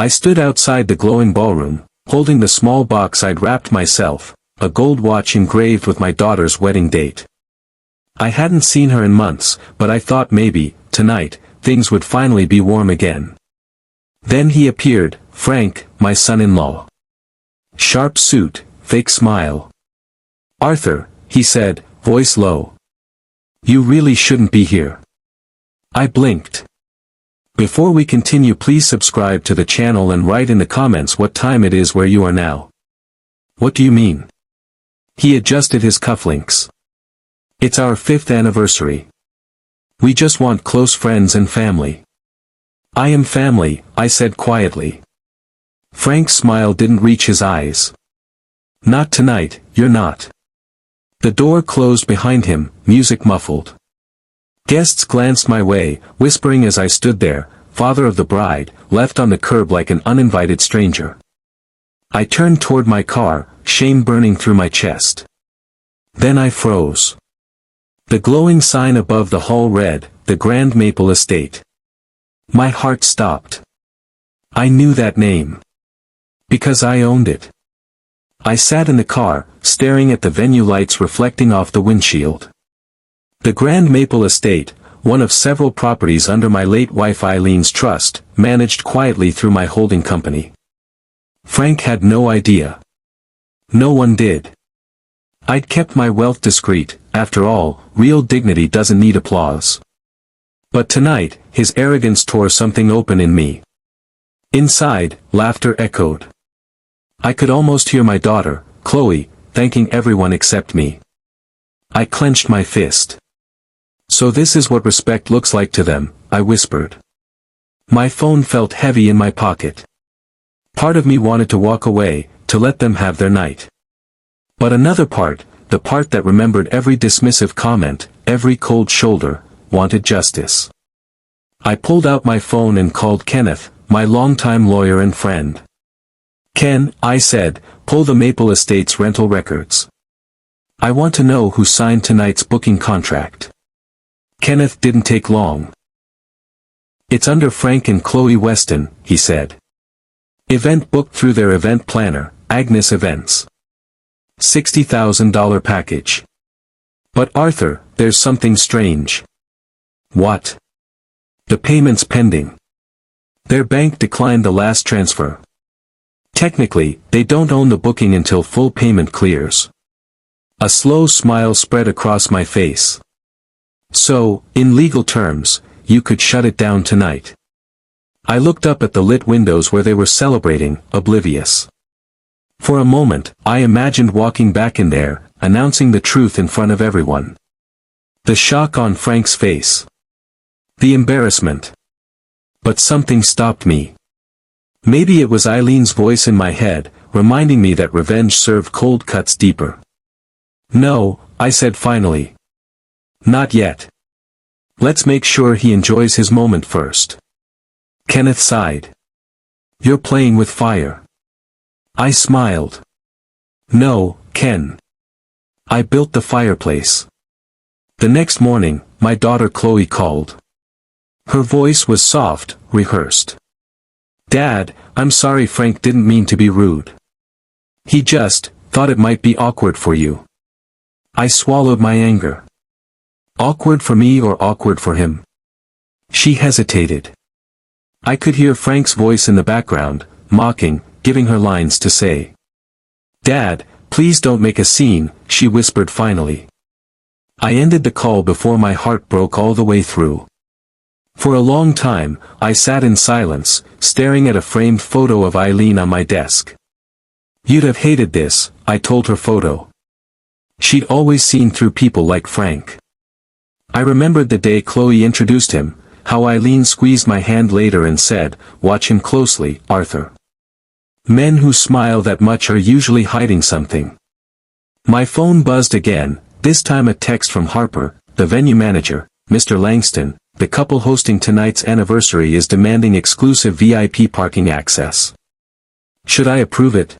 I stood outside the glowing ballroom, holding the small box I'd wrapped myself, a gold watch engraved with my daughter's wedding date. I hadn't seen her in months, but I thought maybe, tonight, things would finally be warm again. Then he appeared, Frank, my son-in-law. Sharp suit, fake smile. "Arthur," he said, voice low. "You really shouldn't be here." I blinked. Before we continue, please subscribe to the channel and write in the comments what time it is where you are now. "What do you mean?" He adjusted his cufflinks. "It's our 5th anniversary. We just want close friends and family." "I am family," I said quietly. Frank's smile didn't reach his eyes. "Not tonight, you're not." The door closed behind him, music muffled. Guests glanced my way, whispering as I stood there, father of the bride, left on the curb like an uninvited stranger. I turned toward my car, shame burning through my chest. Then I froze. The glowing sign above the hall read, "The Grand Maple Estate." My heart stopped. I knew that name. Because I owned it. I sat in the car, staring at the venue lights reflecting off the windshield. The Grand Maple Estate, one of several properties under my late wife Eileen's trust, managed quietly through my holding company. Frank had no idea. No one did. I'd kept my wealth discreet. After all, real dignity doesn't need applause. But tonight, his arrogance tore something open in me. Inside, laughter echoed. I could almost hear my daughter, Chloe, thanking everyone except me. I clenched my fist. "So this is what respect looks like to them," I whispered. My phone felt heavy in my pocket. Part of me wanted to walk away, to let them have their night. But another part, the part that remembered every dismissive comment, every cold shoulder, wanted justice. I pulled out my phone and called Kenneth, my longtime lawyer and friend. "Ken," I said, "pull the Maple Estates rental records. I want to know who signed tonight's booking contract." Kenneth didn't take long. "It's under Frank and Chloe Weston," he said. "Event booked through their event planner, Agnes Events. $60,000 package." "But Arthur, there's something strange." "What?" "The payment's pending. Their bank declined the last transfer. Technically, they don't own the booking until full payment clears." A slow smile spread across my face. "So, in legal terms, you could shut it down tonight." I looked up at the lit windows where they were celebrating, oblivious. For a moment, I imagined walking back in there, announcing the truth in front of everyone. The shock on Frank's face. The embarrassment. But something stopped me. Maybe it was Eileen's voice in my head, reminding me that revenge served cold cuts deeper. "No," I said finally. "Not yet. Let's make sure he enjoys his moment first." Kenneth sighed. "You're playing with fire." I smiled. "No, Ken. I built the fireplace." The next morning, my daughter Chloe called. Her voice was soft, rehearsed. "Dad, I'm sorry, Frank didn't mean to be rude. He just thought it might be awkward for you." I swallowed my anger. Awkward for me or awkward for him? She hesitated. I could hear Frank's voice in the background, mocking, giving her lines to say. "Dad, please don't make a scene," she whispered finally. I ended the call before my heart broke all the way through. For a long time, I sat in silence, staring at a framed photo of Eileen on my desk. "You'd have hated this," I told her photo. She'd always seen through people like Frank. I remembered the day Chloe introduced him, how Eileen squeezed my hand later and said, "Watch him closely, Arthur. Men who smile that much are usually hiding something." My phone buzzed again, this time a text from Harper, the venue manager. "Mr. Langston, the couple hosting tonight's anniversary is demanding exclusive VIP parking access. Should I approve it?"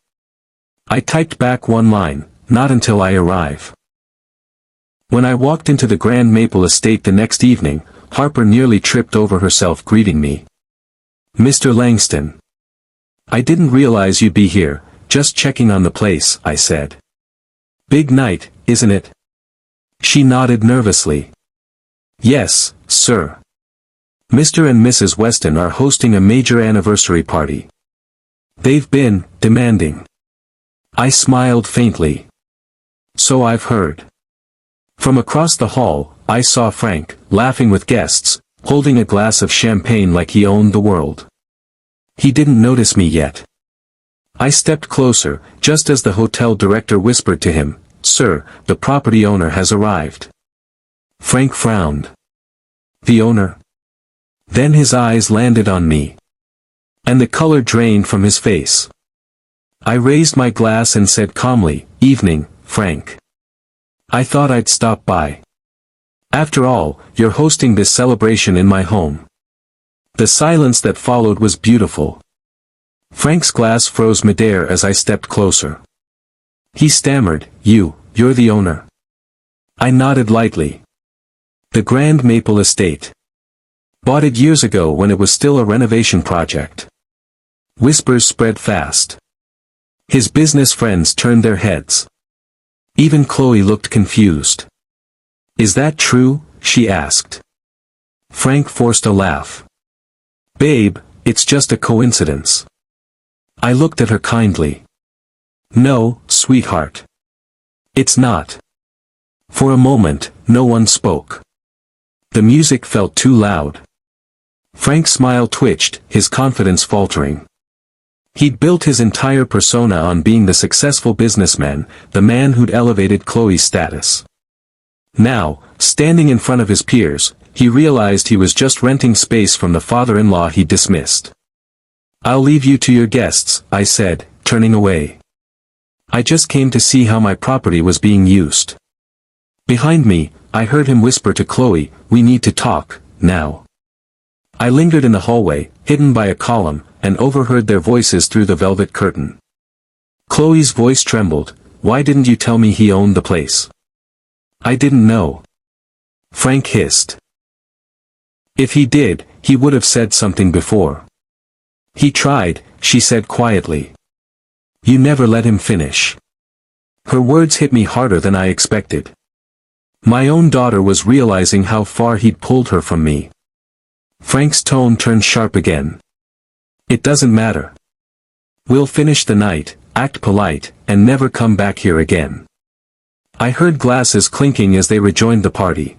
I typed back one line, "Not until I arrive." When I walked into the Grand Maple Estate the next evening, Harper nearly tripped over herself greeting me. "Mr. Langston." I didn't realize you'd be here, just checking on the place, I said. Big night, isn't it? She nodded nervously. Yes, sir. Mr. and Mrs. Weston are hosting a major anniversary party. They've been demanding. I smiled faintly. So I've heard. From across the hall, I saw Frank, laughing with guests, holding a glass of champagne like he owned the world. He didn't notice me yet. I stepped closer, just as the hotel director whispered to him, "Sir, the property owner has arrived." Frank frowned. The owner? Then his eyes landed on me. And the color drained from his face. I raised my glass and said calmly, "Evening, Frank. I thought I'd stop by. After all, you're hosting this celebration in my home." The silence that followed was beautiful. Frank's glass froze midair as I stepped closer. He stammered, You're the owner." I nodded lightly. "The Grand Maple Estate. Bought it years ago when it was still a renovation project." Whispers spread fast. His business friends turned their heads. Even Chloe looked confused. "Is that true?" she asked. Frank forced a laugh. "Babe, it's just a coincidence." I looked at her kindly. "No, sweetheart. It's not." For a moment, no one spoke. The music felt too loud. Frank's smile twitched, his confidence faltering. He'd built his entire persona on being the successful businessman, the man who'd elevated Chloe's status. Now, standing in front of his peers, he realized he was just renting space from the father-in-law he dismissed. "I'll leave you to your guests," I said, turning away. "I just came to see how my property was being used." Behind me, I heard him whisper to Chloe, "We need to talk, now." I lingered in the hallway, hidden by a column, and overheard their voices through the velvet curtain. Chloe's voice trembled, "Why didn't you tell me he owned the place?" "I didn't know." Frank hissed. "If he did, he would have said something before." "He tried," she said quietly. "You never let him finish." Her words hit me harder than I expected. My own daughter was realizing how far he'd pulled her from me. Frank's tone turned sharp again. "It doesn't matter. We'll finish the night, act polite, and never come back here again." I heard glasses clinking as they rejoined the party.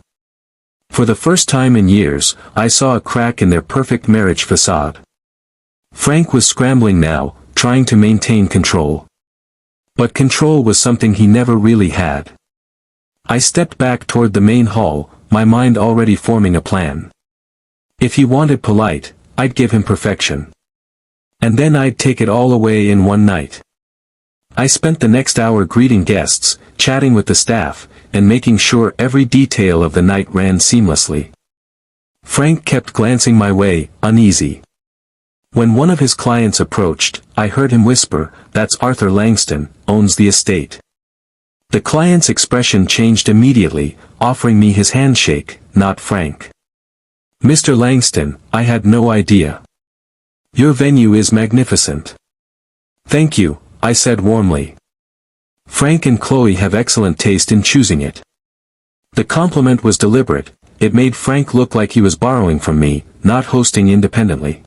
For the first time in years, I saw a crack in their perfect marriage facade. Frank was scrambling now, trying to maintain control. But control was something he never really had. I stepped back toward the main hall, my mind already forming a plan. If he wanted polite, I'd give him perfection. And then I'd take it all away in one night. I spent the next hour greeting guests, chatting with the staff, and making sure every detail of the night ran seamlessly. Frank kept glancing my way, uneasy. When one of his clients approached, I heard him whisper, "That's Arthur Langston, owns the estate." The client's expression changed immediately, offering me his handshake, not Frank. "Mr. Langston, I had no idea. Your venue is magnificent." "Thank you," I said warmly. "Frank and Chloe have excellent taste in choosing it." The compliment was deliberate, it made Frank look like he was borrowing from me, not hosting independently.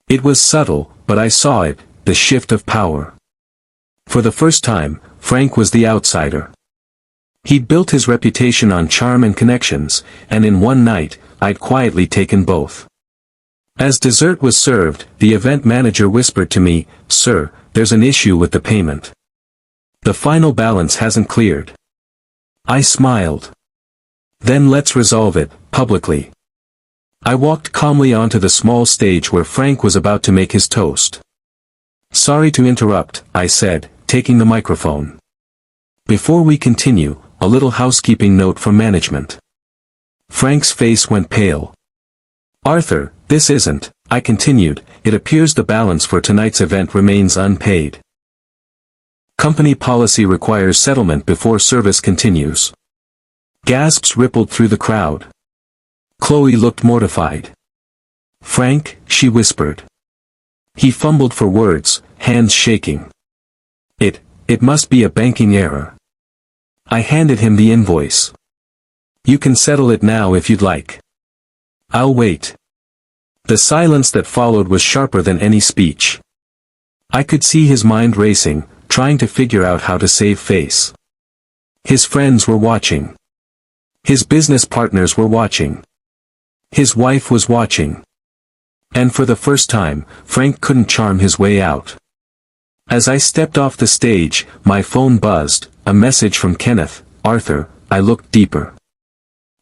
It was subtle, but I saw it, the shift of power. For the first time, Frank was the outsider. He'd built his reputation on charm and connections, and in one night, I'd quietly taken both. As dessert was served, the event manager whispered to me, "Sir, there's an issue with the payment. The final balance hasn't cleared." I smiled. "Then let's resolve it, publicly." I walked calmly onto the small stage where Frank was about to make his toast. "Sorry to interrupt," I said, taking the microphone. "Before we continue, a little housekeeping note from management." Frank's face went pale. "Arthur, this isn't," I continued, "it appears the balance for tonight's event remains unpaid. Company policy requires settlement before service continues." Gasps rippled through the crowd. Chloe looked mortified. "Frank," she whispered. He fumbled for words, hands shaking. It must be a banking error. I handed him the invoice. You can settle it now if you'd like. I'll wait. The silence that followed was sharper than any speech. I could see his mind racing, trying to figure out how to save face. His friends were watching. His business partners were watching. His wife was watching. And for the first time, Frank couldn't charm his way out. As I stepped off the stage, my phone buzzed, a message from Kenneth. Arthur, I looked deeper.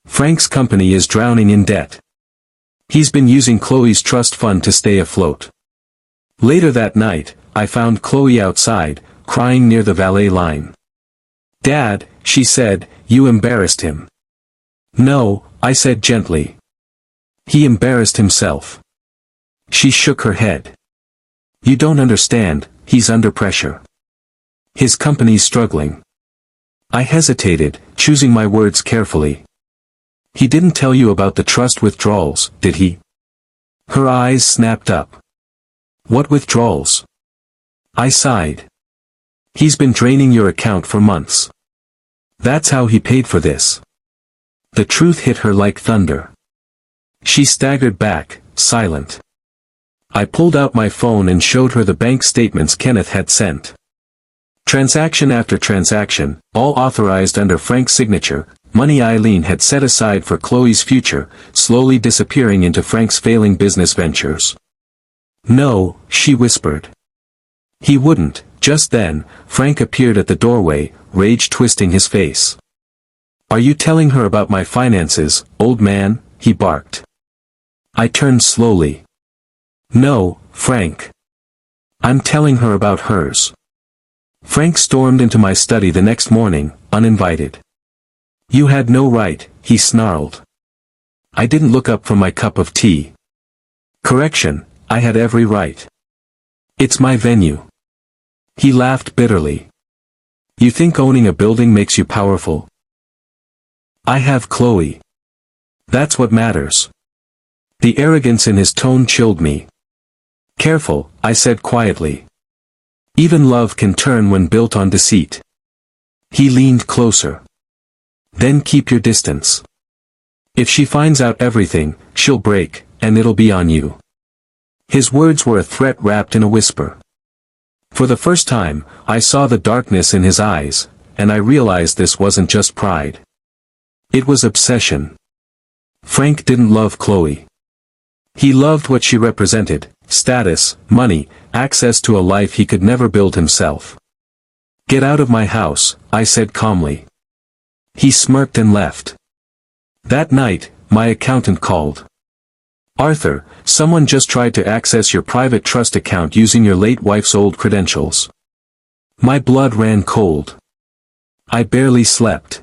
Frank's company is drowning in debt. He's been using Chloe's trust fund to stay afloat. Later that night, I found Chloe outside, crying near the valet line. Dad, she said, you embarrassed him. No, I said gently. He embarrassed himself. She shook her head. You don't understand, he's under pressure. His company's struggling. I hesitated, choosing my words carefully. He didn't tell you about the trust withdrawals, did he? Her eyes snapped up. What withdrawals? I sighed. He's been draining your account for months. That's how he paid for this. The truth hit her like thunder. She staggered back, silent. I pulled out my phone and showed her the bank statements Kenneth had sent. Transaction after transaction, all authorized under Frank's signature, money Eileen had set aside for Chloe's future, slowly disappearing into Frank's failing business ventures. No, she whispered. He wouldn't. Just then, Frank appeared at the doorway, rage twisting his face. Are you telling her about my finances, old man? He barked. I turned slowly. No, Frank. I'm telling her about hers. Frank stormed into my study the next morning, uninvited. You had no right, he snarled. I didn't look up from my cup of tea. Correction, I had every right. It's my venue. He laughed bitterly. You think owning a building makes you powerful? I have Chloe. That's what matters. The arrogance in his tone chilled me. Careful, I said quietly. Even love can turn when built on deceit. He leaned closer. Then keep your distance. If she finds out everything, she'll break, and it'll be on you. His words were a threat wrapped in a whisper. For the first time, I saw the darkness in his eyes, and I realized this wasn't just pride. It was obsession. Frank didn't love Chloe. He loved what she represented, status, money, access to a life he could never build himself. Get out of my house, I said calmly. He smirked and left. That night, my accountant called. Arthur, someone just tried to access your private trust account using your late wife's old credentials. My blood ran cold. I barely slept.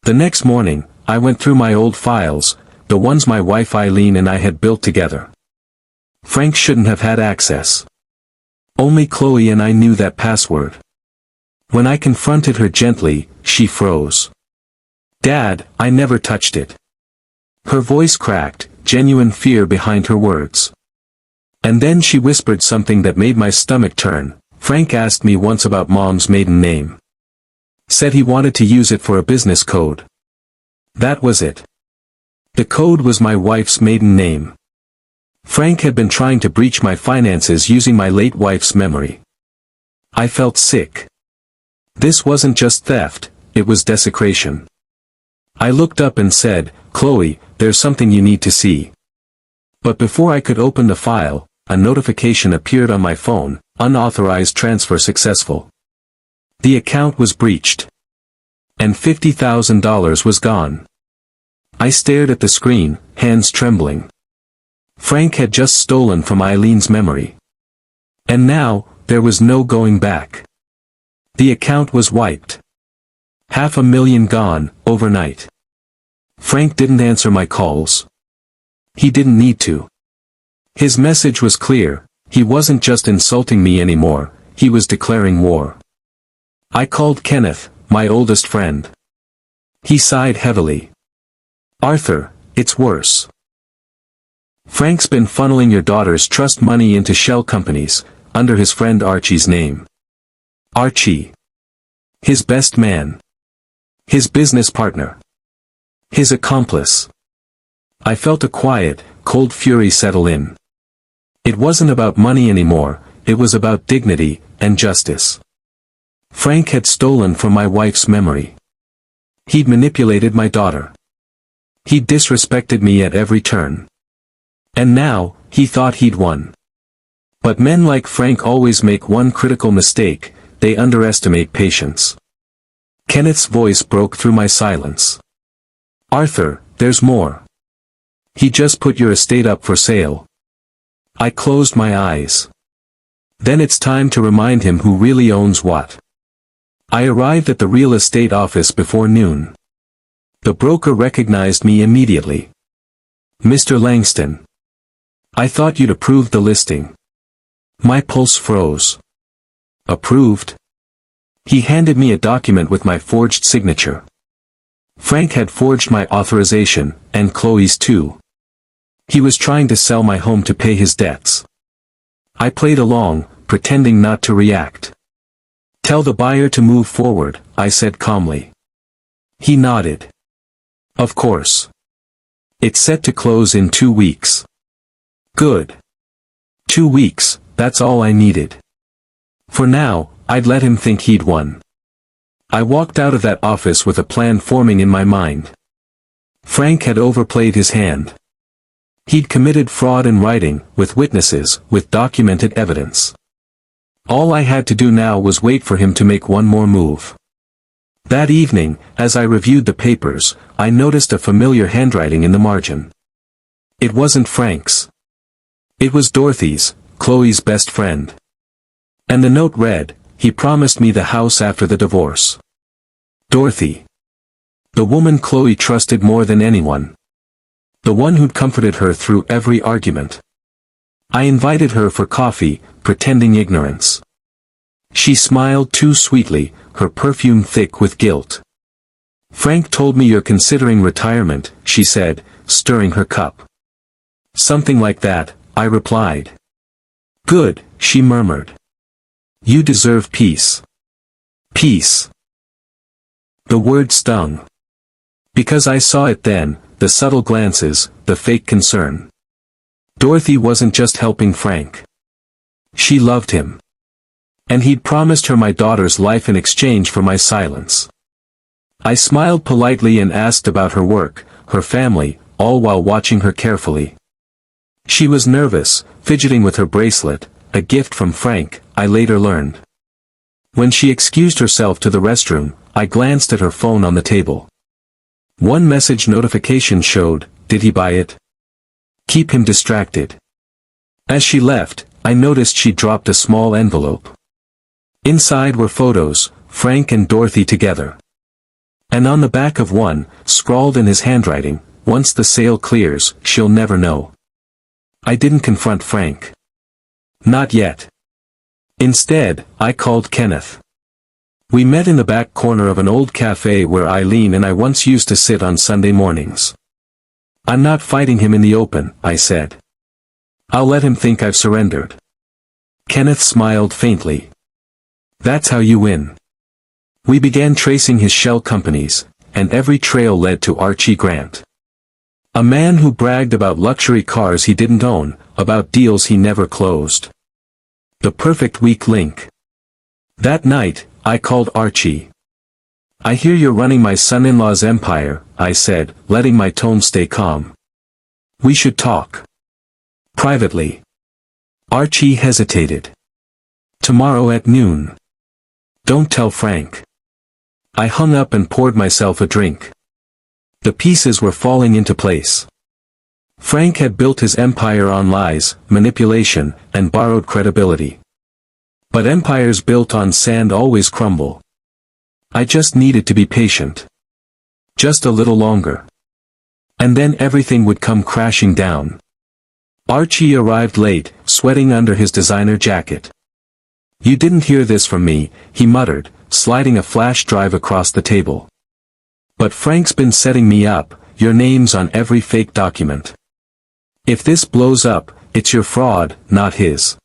The next morning, I went through my old files, the ones my wife Eileen and I had built together. Frank shouldn't have had access. Only Chloe and I knew that password. When I confronted her gently, she froze. Dad, I never touched it. Her voice cracked, genuine fear behind her words. And then she whispered something that made my stomach turn. Frank asked me once about Mom's maiden name. Said he wanted to use it for a business code. That was it. The code was my wife's maiden name. Frank had been trying to breach my finances using my late wife's memory. I felt sick. This wasn't just theft, it was desecration. I looked up and said, Chloe, there's something you need to see. But before I could open the file, a notification appeared on my phone, unauthorized transfer successful. The account was breached. And $50,000 was gone. I stared at the screen, hands trembling. Frank had just stolen from Eileen's memory. And now, there was no going back. The account was wiped. $500,000 gone, overnight. Frank didn't answer my calls. He didn't need to. His message was clear, he wasn't just insulting me anymore, he was declaring war. I called Kenneth, my oldest friend. He sighed heavily. Arthur, it's worse. Frank's been funneling your daughter's trust money into shell companies, under his friend Archie's name. Archie. His best man. His business partner. His accomplice. I felt a quiet, cold fury settle in. It wasn't about money anymore, it was about dignity and justice. Frank had stolen from my wife's memory. He'd manipulated my daughter. He'd disrespected me at every turn. And now, he thought he'd won. But men like Frank always make one critical mistake, they underestimate patience. Kenneth's voice broke through my silence. Arthur, there's more. He just put your estate up for sale. I closed my eyes. Then it's time to remind him who really owns what. I arrived at the real estate office before noon. The broker recognized me immediately. Mr. Langston. I thought you'd approved the listing. My pulse froze. Approved? He handed me a document with my forged signature. Frank had forged my authorization, and Chloe's too. He was trying to sell my home to pay his debts. I played along, pretending not to react. Tell the buyer to move forward, I said calmly. He nodded. Of course. It's set to close in 2 weeks. Good. 2 weeks, that's all I needed. For now, I'd let him think he'd won. I walked out of that office with a plan forming in my mind. Frank had overplayed his hand. He'd committed fraud in writing, with witnesses, with documented evidence. All I had to do now was wait for him to make one more move. That evening, as I reviewed the papers, I noticed a familiar handwriting in the margin. It wasn't Frank's. It was Dorothy's, Chloe's best friend. And the note read, he promised me the house after the divorce. Dorothy. The woman Chloe trusted more than anyone. The one who'd comforted her through every argument. I invited her for coffee, pretending ignorance. She smiled too sweetly, her perfume thick with guilt. Frank told me you're considering retirement, she said, stirring her cup. Something like that, I replied. Good, she murmured. You deserve peace. Peace. The word stung. Because I saw it then, the subtle glances, the fake concern. Dorothy wasn't just helping Frank. She loved him. And he'd promised her my daughter's life in exchange for my silence. I smiled politely and asked about her work, her family, all while watching her carefully. She was nervous, fidgeting with her bracelet, a gift from Frank, I later learned. When she excused herself to the restroom, I glanced at her phone on the table. One message notification showed, did he buy it? Keep him distracted. As she left, I noticed she dropped a small envelope. Inside were photos, Frank and Dorothy together. And on the back of one, scrawled in his handwriting, once the sale clears, she'll never know. I didn't confront Frank. Not yet. Instead, I called Kenneth. We met in the back corner of an old cafe where Eileen and I once used to sit on Sunday mornings. I'm not fighting him in the open, I said. I'll let him think I've surrendered. Kenneth smiled faintly. That's how you win. We began tracing his shell companies, and every trail led to Archie Grant. A man who bragged about luxury cars he didn't own, about deals he never closed. The perfect weak link. That night, I called Archie. I hear you're running my son-in-law's empire, I said, letting my tone stay calm. We should talk. Privately. Archie hesitated. Tomorrow at noon. Don't tell Frank. I hung up and poured myself a drink. The pieces were falling into place. Frank had built his empire on lies, manipulation, and borrowed credibility. But empires built on sand always crumble. I just needed to be patient. Just a little longer. And then everything would come crashing down. Archie arrived late, sweating under his designer jacket. You didn't hear this from me, he muttered, sliding a flash drive across the table. But Frank's been setting me up, your name's on every fake document. If this blows up, it's your fraud, not his.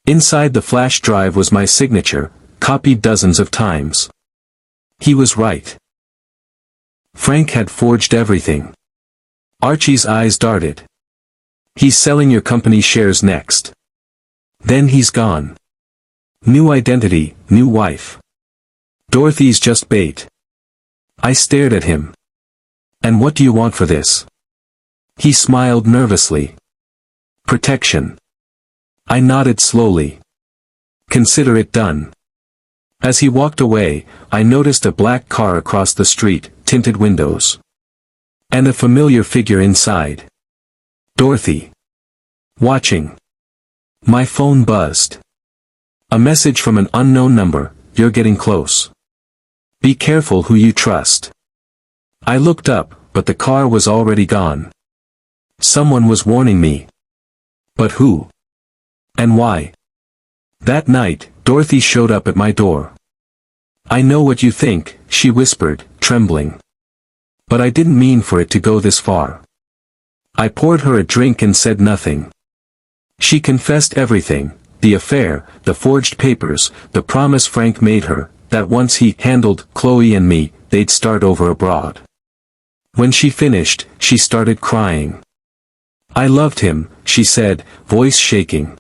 Inside the flash drive was my signature, copied dozens of times. He was right. Frank had forged everything. Archie's eyes darted. He's selling your company shares next. Then he's gone. New identity, new wife. Dorothy's just bait. I stared at him. And what do you want for this? He smiled nervously. Protection. I nodded slowly. Consider it done. As he walked away, I noticed a black car across the street, tinted windows. And a familiar figure inside. Dorothy. Watching. My phone buzzed. A message from an unknown number, "You're getting close. Be careful who you trust." I looked up, but the car was already gone. Someone was warning me. But who? And why? That night, Dorothy showed up at my door. "I know what you think," she whispered, trembling. "But I didn't mean for it to go this far." I poured her a drink and said nothing. She confessed everything, the affair, the forged papers, the promise Frank made her, that once he handled Chloe and me, they'd start over abroad. When she finished, she started crying. "I loved him," she said, voice shaking.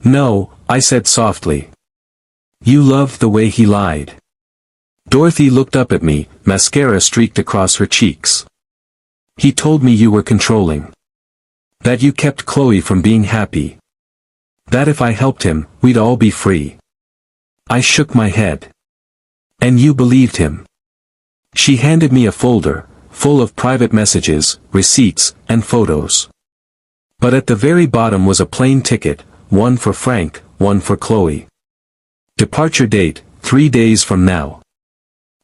"No," I said softly. "You loved the way he lied." Dorothy looked up at me, mascara streaked across her cheeks. "He told me you were controlling. That you kept Chloe from being happy. That if I helped him, we'd all be free." I shook my head. "And you believed him?" She handed me a folder, full of private messages, receipts, and photos. But at the very bottom was a plain ticket, one for Frank, one for Chloe. Departure date, 3 days from now.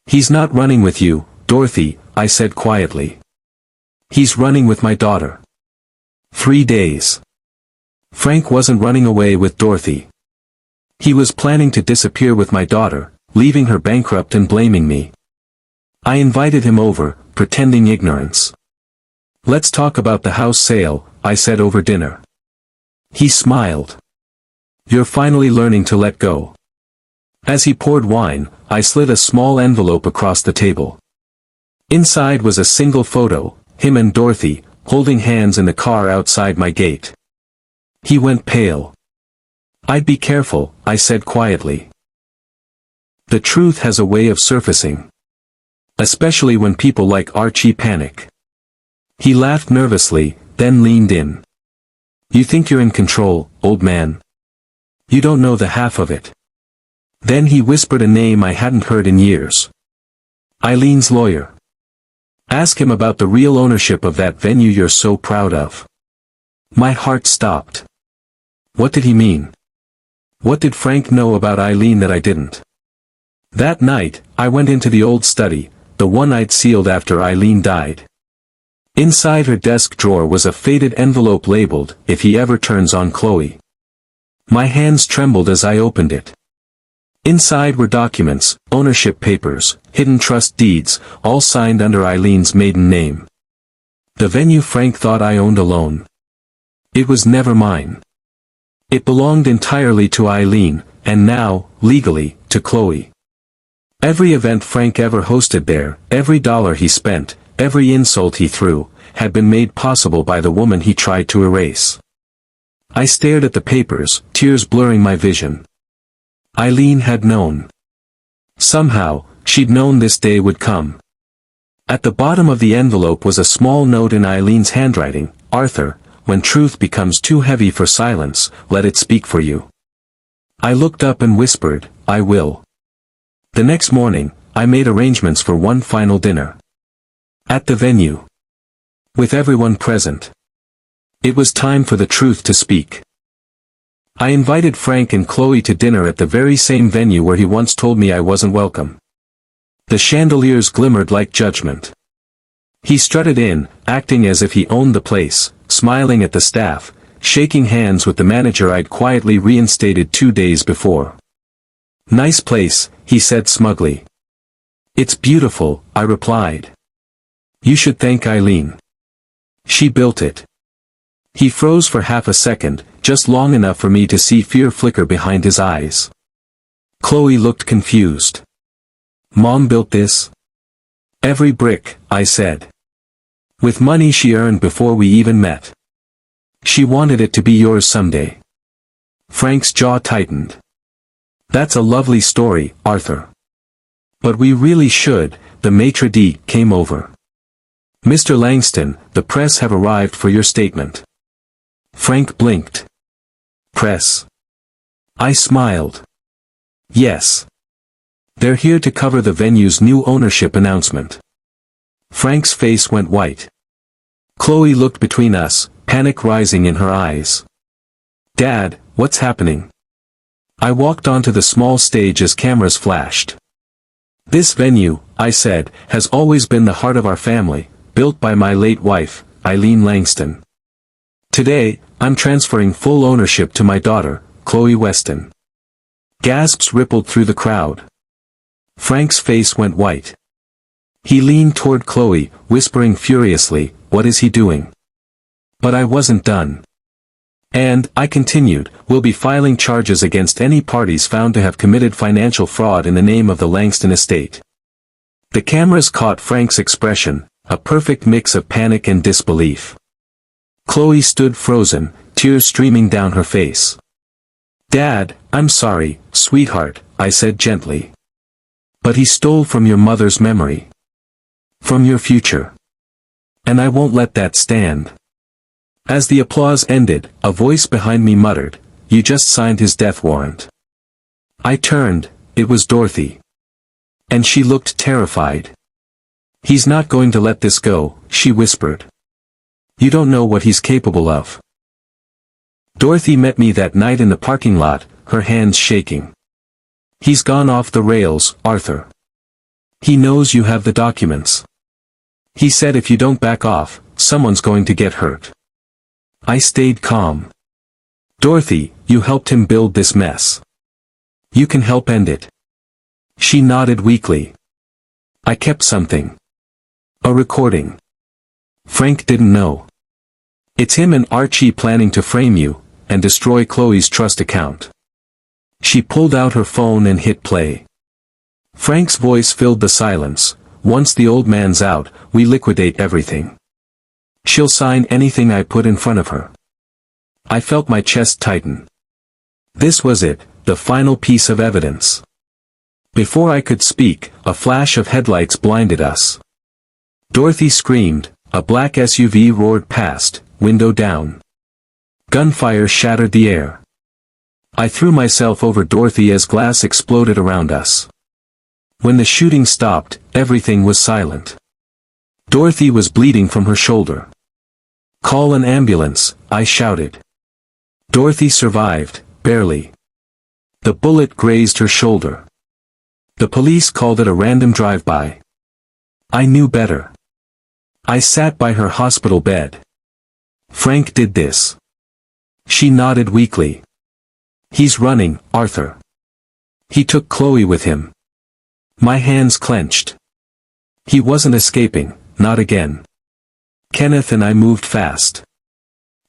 "He's not running with you, Dorothy," I said quietly. "He's running with my daughter." 3 days. Frank wasn't running away with Dorothy. He was planning to disappear with my daughter, leaving her bankrupt and blaming me. I invited him over, pretending ignorance. "Let's talk about the house sale," I said over dinner. He smiled. "You're finally learning to let go." As he poured wine, I slid a small envelope across the table. Inside was a single photo, him and Dorothy, holding hands in the car outside my gate. He went pale. "I'd be careful," I said quietly. The truth has a way of surfacing. Especially when people like Archie panic. He laughed nervously, then leaned in. "You think you're in control, old man? You don't know the half of it." Then he whispered a name I hadn't heard in years. "Eileen's lawyer. Ask him about the real ownership of that venue you're so proud of." My heart stopped. What did he mean? What did Frank know about Eileen that I didn't? That night, I went into the old study, the one I'd sealed after Eileen died. Inside her desk drawer was a faded envelope labeled, "If he ever turns on Chloe." My hands trembled as I opened it. Inside were documents, ownership papers, hidden trust deeds, all signed under Eileen's maiden name. The venue Frank thought I owned alone. It was never mine. It belonged entirely to Eileen, and now, legally, to Chloe. Every event Frank ever hosted there, every dollar he spent, every insult he threw, had been made possible by the woman he tried to erase. I stared at the papers, tears blurring my vision. Eileen had known. Somehow, she'd known this day would come. At the bottom of the envelope was a small note in Eileen's handwriting, "Arthur, when truth becomes too heavy for silence, let it speak for you." I looked up and whispered, "I will." The next morning, I made arrangements for one final dinner. At the venue. With everyone present. It was time for the truth to speak. I invited Frank and Chloe to dinner at the very same venue where he once told me I wasn't welcome. The chandeliers glimmered like judgment. He strutted in, acting as if he owned the place, smiling at the staff, shaking hands with the manager I'd quietly reinstated 2 days before. "Nice place," he said smugly. "It's beautiful," I replied. "You should thank Eileen. She built it." He froze for half a second, just long enough for me to see fear flicker behind his eyes. Chloe looked confused. Mom built this? Every brick, I said. With money she earned before we even met. She wanted it to be yours someday. Frank's jaw tightened. That's a lovely story, Arthur. But we really should. The maitre d' came over. Mr. Langston, the press have arrived for your statement. Frank blinked. Press? I smiled. Yes. They're here to cover the venue's new ownership announcement. Frank's face went white. Chloe looked between us, panic rising in her eyes. Dad, what's happening? I walked onto the small stage as cameras flashed. This venue, I said, has always been the heart of our family, built by my late wife, Eileen Langston. Today, I'm transferring full ownership to my daughter, Chloe Weston. Gasps rippled through the crowd. Frank's face went white. He leaned toward Chloe, whispering furiously, "What is he doing?" But I wasn't done. And, I continued, we'll be filing charges against any parties found to have committed financial fraud in the name of the Langston estate. The cameras caught Frank's expression, a perfect mix of panic and disbelief. Chloe stood frozen, tears streaming down her face. Dad, I'm sorry, sweetheart, I said gently. But he stole from your mother's memory. From your future. And I won't let that stand. As the applause ended, a voice behind me muttered, "You just signed his death warrant." I turned, it was Dorothy. And she looked terrified. "He's not going to let this go," she whispered. "You don't know what he's capable of." Dorothy met me that night in the parking lot, her hands shaking. "He's gone off the rails, Arthur. He knows you have the documents. He said if you don't back off, someone's going to get hurt." I stayed calm. "Dorothy, you helped him build this mess. You can help end it." She nodded weakly. "I kept something. A recording. Frank didn't know. It's him and Archie planning to frame you, and destroy Chloe's trust account." She pulled out her phone and hit play. Frank's voice filled the silence. "Once the old man's out, we liquidate everything. She'll sign anything I put in front of her." I felt my chest tighten. This was it, the final piece of evidence. Before I could speak, a flash of headlights blinded us. Dorothy screamed, a black SUV roared past, window down. Gunfire shattered the air. I threw myself over Dorothy as glass exploded around us. When the shooting stopped, everything was silent. Dorothy was bleeding from her shoulder. "Call an ambulance," I shouted. Dorothy survived, barely. The bullet grazed her shoulder. The police called it a random drive-by. I knew better. I sat by her hospital bed. "Frank did this." She nodded weakly. "He's running, Arthur. He took Chloe with him." My hands clenched. He wasn't escaping, not again. Kenneth and I moved fast.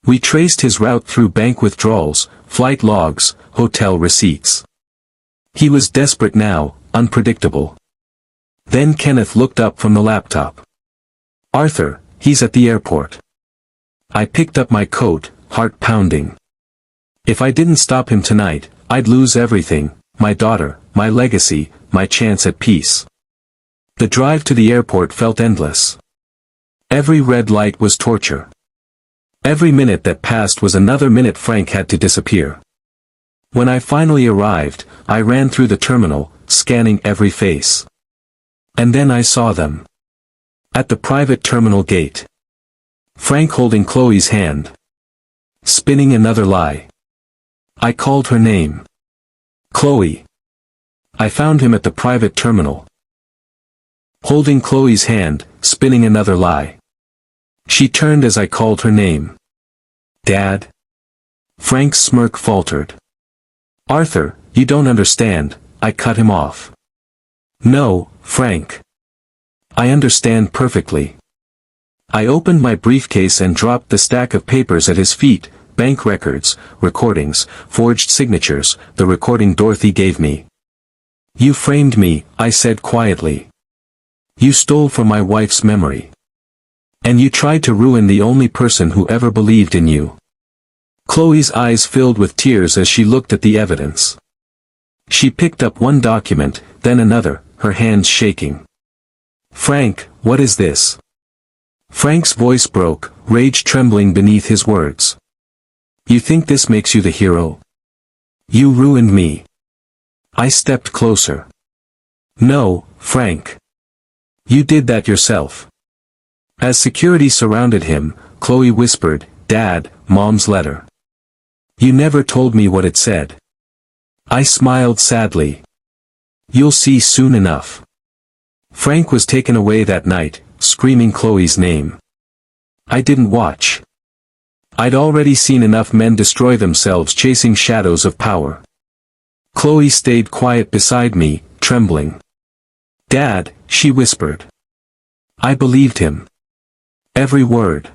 We traced his route through bank withdrawals, flight logs, hotel receipts. He was desperate now, unpredictable. Then Kenneth looked up from the laptop. "Arthur, he's at the airport." I picked up my coat, heart pounding. If I didn't stop him tonight, I'd lose everything, my daughter, my legacy, my chance at peace. The drive to the airport felt endless. Every red light was torture. Every minute that passed was another minute Frank had to disappear. When I finally arrived, I ran through the terminal, scanning every face. And then I saw them. At the private terminal gate. Frank holding Chloe's hand. Spinning another lie. I called her name. Chloe. I found him at the private terminal. Holding Chloe's hand, spinning another lie. She turned as I called her name. "Dad?" Frank's smirk faltered. "Arthur, you don't understand," I cut him off. "No, Frank. I understand perfectly. I opened my briefcase and dropped the stack of papers at his feet, bank records, recordings, forged signatures, the recording Dorothy gave me. You framed me, I said quietly. You stole from my wife's memory. And you tried to ruin the only person who ever believed in you. Chloe's eyes filled with tears as she looked at the evidence. She picked up one document, then another, her hands shaking. Frank, what is this? Frank's voice broke, rage trembling beneath his words. You think this makes you the hero? You ruined me. I stepped closer. No, Frank. You did that yourself. As security surrounded him, Chloe whispered, Dad, Mom's letter. You never told me what it said. I smiled sadly. You'll see soon enough. Frank was taken away that night, screaming Chloe's name. I didn't watch. I'd already seen enough men destroy themselves chasing shadows of power. Chloe stayed quiet beside me, trembling. Dad, she whispered. I believed him. Every word.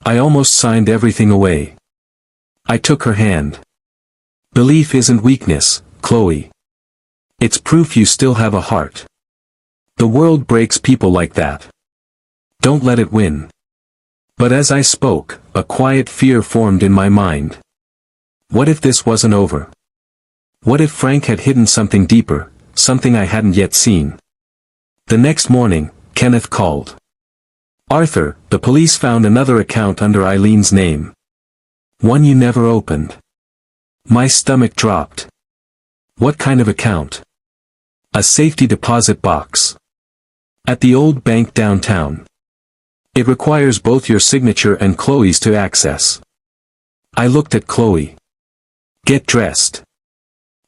I almost signed everything away. I took her hand. Belief isn't weakness, Chloe. It's proof you still have a heart. The world breaks people like that. Don't let it win. But as I spoke, a quiet fear formed in my mind. What if this wasn't over? What if Frank had hidden something deeper, something I hadn't yet seen? The next morning, Kenneth called. Arthur, the police found another account under Eileen's name. One you never opened. My stomach dropped. What kind of account? A safety deposit box. At the old bank downtown. It requires both your signature and Chloe's to access. I looked at Chloe. Get dressed.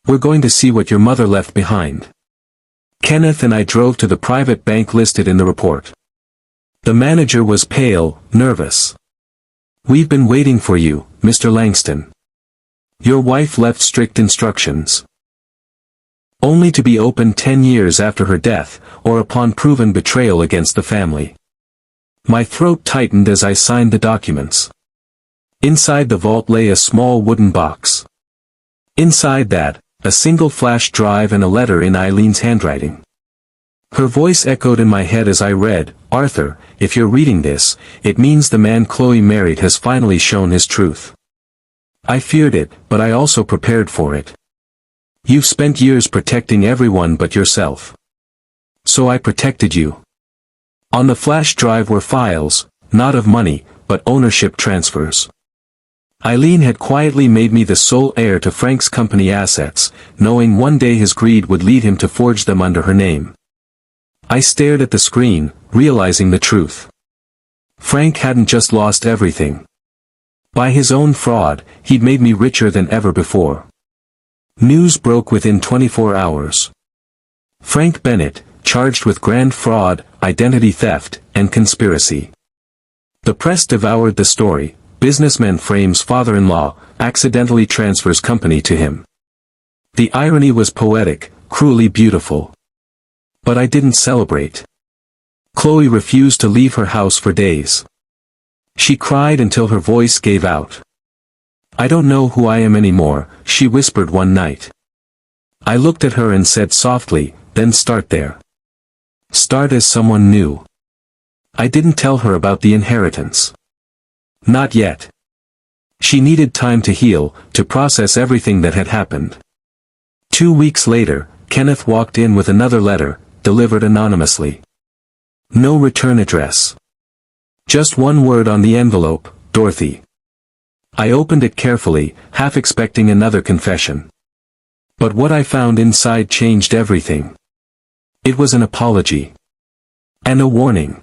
We're going to see what your mother left behind. Kenneth and I drove to the private bank listed in the report. The manager was pale, nervous. We've been waiting for you, Mr. Langston. Your wife left strict instructions. Only to be opened 10 years after her death, or upon proven betrayal against the family. My throat tightened as I signed the documents. Inside the vault lay a small wooden box. Inside that, a single flash drive and a letter in Eileen's handwriting. Her voice echoed in my head as I read, Arthur, if you're reading this, it means the man Chloe married has finally shown his truth. I feared it, but I also prepared for it. You've spent years protecting everyone but yourself. So I protected you. On the flash drive were files, not of money, but ownership transfers. Eileen had quietly made me the sole heir to Frank's company assets, knowing one day his greed would lead him to forge them under her name. I stared at the screen, realizing the truth. Frank hadn't just lost everything. By his own fraud, he'd made me richer than ever before. News broke within 24 hours. Frank Bennett, charged with grand fraud, identity theft, and conspiracy. The press devoured the story. Businessman frames father-in-law, accidentally transfers company to him. The irony was poetic, cruelly beautiful. But I didn't celebrate. Chloe refused to leave her house for days. She cried until her voice gave out. I don't know who I am anymore, she whispered one night. I looked at her and said softly, then start there. Start as someone new. I didn't tell her about the inheritance. Not yet. She needed time to heal, to process everything that had happened. 2 weeks later, Kenneth walked in with another letter, delivered anonymously. No return address. Just one word on the envelope, Dorothy. I opened it carefully, half expecting another confession. But what I found inside changed everything. It was an apology. And a warning.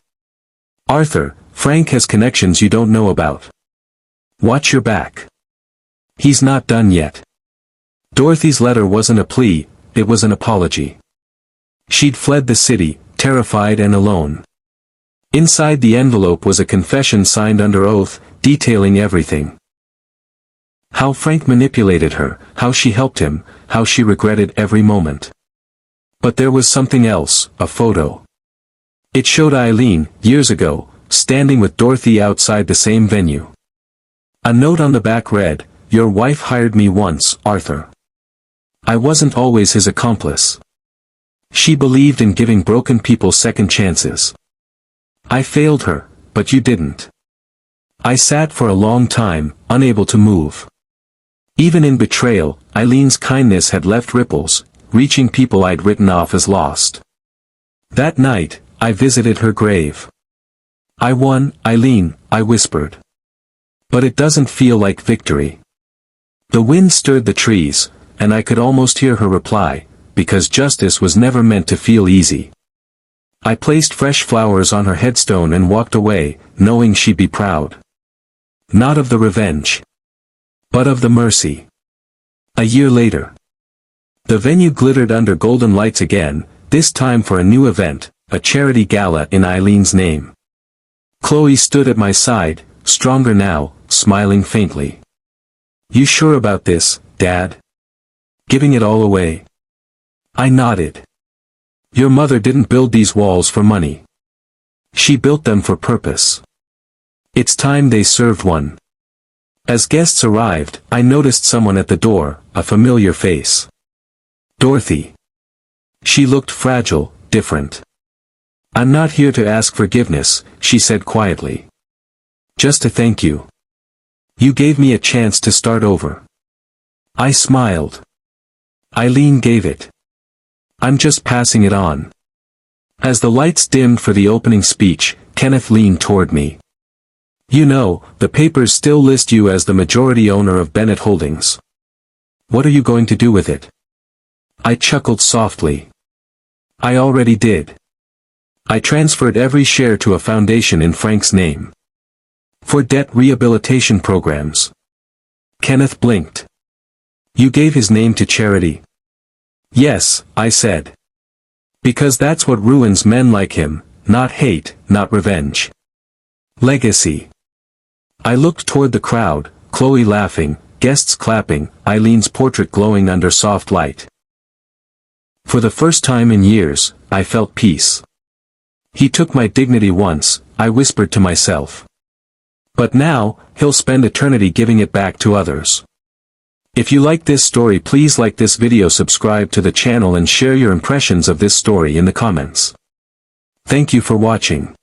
Arthur, Frank has connections you don't know about. Watch your back. He's not done yet. Dorothy's letter wasn't a plea, it was an apology. She'd fled the city, terrified and alone. Inside the envelope was a confession signed under oath, detailing everything. How Frank manipulated her, how she helped him, how she regretted every moment. But there was something else, a photo. It showed Eileen, years ago, standing with Dorothy outside the same venue. A note on the back read, "Your wife hired me once, Arthur. I wasn't always his accomplice. She believed in giving broken people second chances. I failed her, but you didn't." I sat for a long time, unable to move. Even in betrayal, Eileen's kindness had left ripples, reaching people I'd written off as lost. That night, I visited her grave. "I won, Eileen," I whispered. "But it doesn't feel like victory." The wind stirred the trees, and I could almost hear her reply, "Because justice was never meant to feel easy." I placed fresh flowers on her headstone and walked away, knowing she'd be proud. Not of the revenge, but of the mercy. A year later, the venue glittered under golden lights again, this time for a new event, a charity gala in Eileen's name. Chloe stood at my side, stronger now, smiling faintly. "You sure about this, Dad? Giving it all away?" I nodded. "Your mother didn't build these walls for money. She built them for purpose. It's time they served one." As guests arrived, I noticed someone at the door, a familiar face. Dorothy. She looked fragile, different. "I'm not here to ask forgiveness," she said quietly. "Just to thank you. You gave me a chance to start over." I smiled. "Eileen gave it. I'm just passing it on." As the lights dimmed for the opening speech, Kenneth leaned toward me. "You know, the papers still list you as the majority owner of Bennett Holdings. What are you going to do with it?" I chuckled softly. "I already did. I transferred every share to a foundation in Frank's name. For debt rehabilitation programs." Kenneth blinked. "You gave his name to charity?" "Yes," I said. "Because that's what ruins men like him, not hate, not revenge. Legacy." I looked toward the crowd, Chloe laughing, guests clapping, Eileen's portrait glowing under soft light. For the first time in years, I felt peace. "He took my dignity once," I whispered to myself. "But now, he'll spend eternity giving it back to others." If you like this story, please like this video, subscribe to the channel and share your impressions of this story in the comments. Thank you for watching.